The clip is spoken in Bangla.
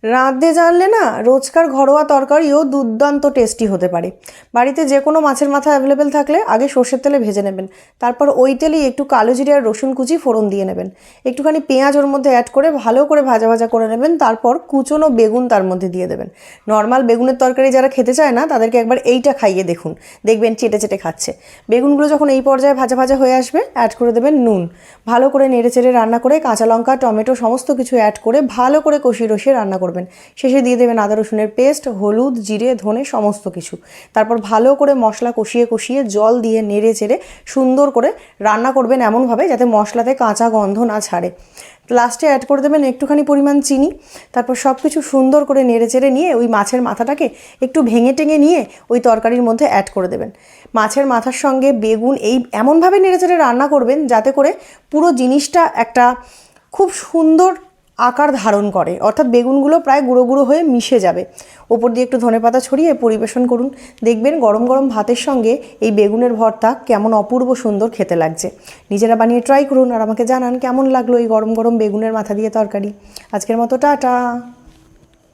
রাঁধতে জানলে না রোজকার ঘরোয়া তরকারিও দুর্দান্ত টেস্টি হতে পারে। বাড়িতে যে কোনো মাছের মাথা অ্যাভেলেবেল থাকলে আগে সর্ষের তেলে ভেজে নেবেন, তারপর ওই তেলেই একটু কালো জিরে আর রসুন কুচি ফোড়ন দিয়ে নেবেন, একটুখানি পেঁয়াজ ওর মধ্যে অ্যাড করে ভালো করে ভাজা ভাজা করে নেবেন, তারপর কুচনো বেগুন তার মধ্যে দিয়ে দেবেন। নর্মাল বেগুনের তরকারি যারা খেতে চায় না তাদেরকে একবার এইটা খাইয়ে দেখুন, দেখবেন চেটে চেটে খাচ্ছে। বেগুনগুলো যখন এই পর্যায়ে ভাজা ভাজা হয়ে আসবে অ্যাড করে দেবেন নুন, ভালো করে নেড়ে চেড়ে রান্না করে কাঁচা লঙ্কা টমেটো সমস্ত কিছু অ্যাড করে ভালো করে কষিয়ে রসিয়ে রান্না করবেন। শেষে দিয়ে দেবেন আদা রসুনের পেস্ট, হলুদ জিরে ধনে সমস্ত কিছু। তারপর ভালো করে মশলা কষিয়ে কষিয়ে জল দিয়ে নেড়ে চেড়ে সুন্দর করে রান্না করবেন এমনভাবে যাতে মশলাতে কাঁচা গন্ধ না ছাড়ে। লাস্টে অ্যাড করে দেবেন একটুখানি পরিমাণ চিনি। তারপর সব কিছু সুন্দর করে নেড়ে চেড়ে নিয়ে ওই মাছের মাথাটাকে একটু ভেঙে টেঙে নিয়ে ওই তরকারির মধ্যে অ্যাড করে দেবেন। মাছের মাথার সঙ্গে বেগুন এই এমনভাবে নেড়ে চেড়ে রান্না করবেন যাতে করে পুরো জিনিসটা একটা খুব সুন্দর আকার ধারণ করে, অর্থাৎ বেগুনগুলো প্রায় গুঁড়ো গুঁড়ো হয়ে মিশে যাবে। ওপর দিয়ে একটু ধনেপাতা ছড়িয়ে পরিবেশন করুন, দেখবেন গরম গরম ভাতের সঙ্গে এই বেগুনের ভর্তা কেমন অপূর্ব সুন্দর খেতে লাগছে। নিজেরা বানিয়ে ট্রাই করুন আর আমাকে জানান কেমন লাগলো এই গরম গরম বেগুনের মাথা দিয়ে তরকারি। আজকের মতো টাটা।